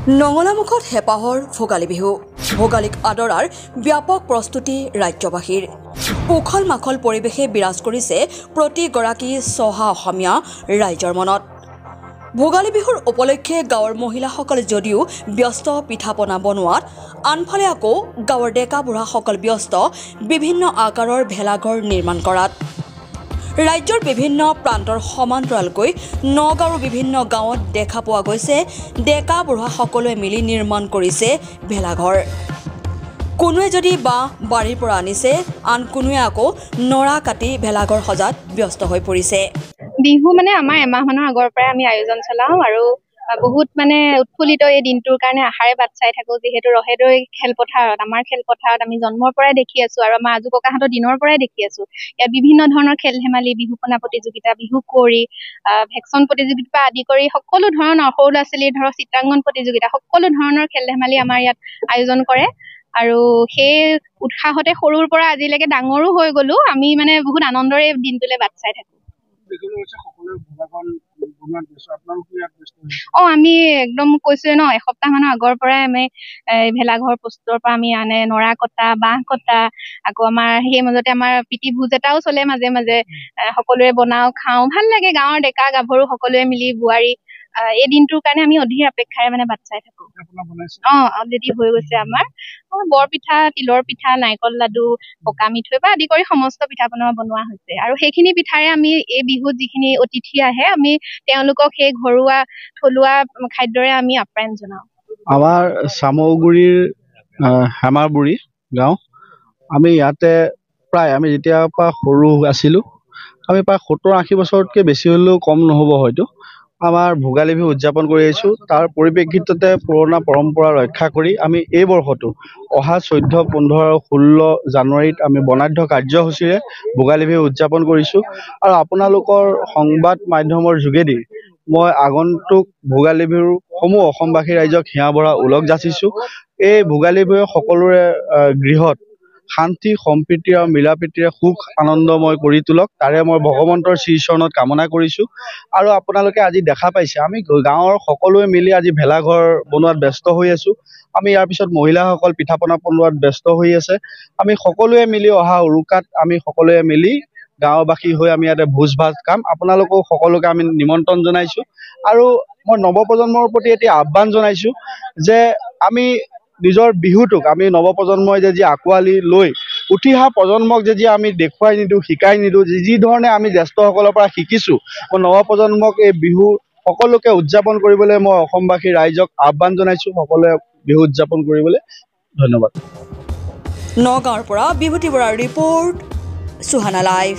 নঙলামুখত হেপাহৰ ভোগালী বিহু ভোগালীক আদৰাৰ ব্যাপক প্ৰস্তুতি ৰাজ্যবাসীৰ উখল মাখল পৰিৱেশে বিৰাজ কৰিছে প্ৰতিগৰাকী চহা অসমীয়া ৰাইজৰ মনত ভোগালী বিহুৰ উপলক্ষে গাঁৱৰ মহিলাসকল যদিও ব্যস্ত পিঠাপনা বনোৱাত আনফালে আকৌ গাঁৱৰ ডেকা বুঢ়াসকল ব্যস্ত বিভিন্ন আকাৰৰ ভেলাঘৰ নিৰ্মাণ কৰাত ৰাজ্যৰ বিভিন্ন প্ৰান্তৰ সমান্তৰালকৈ নগাঁৱৰ বিভিন্ন গাঁৱত দেখা পোৱা গৈছে ডেকা বুঢ়া সকলোৱে মিলি নিৰ্মাণ কৰিছে ভেলাঘৰ কোনোৱে যদি বাৰীৰ পৰা আনিছে আন কোনোৱে আকৌ নৰা কাটি ভেলাঘৰ সজাত ব্যস্ত হৈ পৰিছে বিহু মানে আমাৰ এমাহমানৰ আগৰ পৰাই আমি আয়োজন চলাওঁ আৰু বহুত মানে উৎফুল্লিত এই দিনটোৰ কাৰণে আশাৰে বাট চাই থাকোঁ যিহেতু ৰহেদৈ খেলপথাৰত আমাৰ খেলপথাৰত আমি জন্মৰ পৰাই দেখি আছোঁ আৰু আমাৰ আজু ককাহঁতৰ দিনৰ পৰাই দেখি আছোঁ ইয়াত বিভিন্ন ধৰণৰ খেল ধেমালি বিহুপনা প্ৰতিযোগিতা বিহু কুঁৱৰী ভেকচন প্ৰতিযোগিতাৰ পৰা আদি কৰি সকলো ধৰণৰ সৰু ল'ৰা ছোৱালীৰ ধৰক চিত্ৰাংকন প্ৰতিযোগিতা সকলো ধৰণৰ খেল ধেমালি আমাৰ ইয়াত আয়োজন কৰে আৰু সেই উৎসাহতে সৰুৰ পৰা আজিলৈকে ডাঙৰো হৈ গ'লো আমি মানে বহুত আনন্দৰে দিনটোলৈ বাট চাই থাকোঁ আমি একদম কৈছোৱে ন এসপ্তাহ মানৰ আগৰ পৰাই আমি ভেলাঘৰ প্ৰস্তুতৰ পৰা আমি আনে নৰা কটা বাঁহ কটা আকৌ আমাৰ সেই মাজতে আমাৰ প্ৰীতি ভোজ এটাও চলে মাজে মাজে সকলোৱে বনাও খাওঁ ভাল লাগে গাঁৱৰ ডেকা গাভৰু সকলোৱে মিলি বোৱাৰী এই দিনটোৰ কাৰণে আমি অধীৰ অপেক্ষাৰে মানে বাট চাই থাকোঁ অলৰেডি হৈ গৈছে আমাৰ বৰ পিঠা তিলৰ পিঠা নাৰিকল লাডু পকা মিঠৈ পৰা আদি কৰি সমস্ত পিঠা পনা বনোৱা হৈছে আৰু সেইখিনি পিঠাৰে আমি এই বিহুত যিখিনি অতিথি আহে আমি তেওঁলোকক সেই ঘৰুৱা থলুৱা খাদ্যৰে আমি আপ্যায়ন জনাওঁ আমাৰ চামগুৰিৰ হেমাৰবুৰি গাঁও আমি ইয়াতে প্ৰায় আমি যেতিয়াৰ পৰা সৰু আছিলোঁ আমি প্ৰায় 70-80 বছৰতকৈ বেছি হ'লেও কম নহ'ব হয়তো আমাৰ ভোগালী বিহু উদযাপন কৰি আহিছোঁ তাৰ পৰিপ্ৰেক্ষিততে পুৰণা পৰম্পৰা ৰক্ষা কৰি আমি এই বৰ্ষতো অহা 14, 15 আৰু 16 জানুৱাৰীত আমি বৰ্ণাঢ্য কাৰ্যসূচীৰে ভোগালী বিহু উদযাপন কৰিছোঁ আৰু আপোনালোকৰ সংবাদ মাধ্যমৰ যোগেদি মই আগন্তুক ভোগালী বিহুৰ সমূহ অসমবাসী ৰাইজক হিয়া ভৰা ওলগ যাচিছোঁ এই ভোগালী বিহুৱে সকলোৰে গৃহত শান্তি সম্প্ৰীতি আৰু মিলা প্ৰীতিৰে সুখ আনন্দময় কৰি তোলক তাৰে মই ভগৱন্তৰ শ্ৰীচৰণত কামনা কৰিছোঁ আৰু আপোনালোকে আজি দেখা পাইছে আমি গাঁৱৰ সকলোৱে মিলি আজি ভেলাঘৰ বনোৱাত ব্যস্ত হৈ আছোঁ আমি ইয়াৰ পিছত মহিলাসকল পিঠা পনা বনোৱাত ব্যস্ত হৈ আছে আমি সকলোৱে মিলি অহা উৰুকাত আমি সকলোৱে মিলি গাঁওবাসী হৈ আমি ইয়াতে ভোজ ভাত খাম আপোনালোকক সকলোকে আমি নিমন্ত্ৰণ জনাইছোঁ আৰু মই নৱপ্ৰজন্মৰ প্ৰতি এটি আহ্বান জনাইছোঁ যে আমি নিজৰ বিহুটোক আমি নৱপ্ৰজন্মই যে আঁকোৱালি লৈ উঠি অহা প্ৰজন্মক যে আমি দেখুৱাই নিদিওঁ শিকাই নিদিওঁ যি ধৰণে আমি জ্যেষ্ঠসকলৰ পৰা শিকিছোঁ মই নৱপ্ৰজন্মক এই বিহু সকলোকে উদযাপন কৰিবলৈ মই অসমবাসী ৰাইজক আহ্বান জনাইছোঁ সকলোৱে বিহু উদযাপন কৰিবলৈ ধন্যবাদ নগাঁৱৰ পৰা বিভূতি বৰাৰ ৰিপৰ্ট সুহানা লাইভ।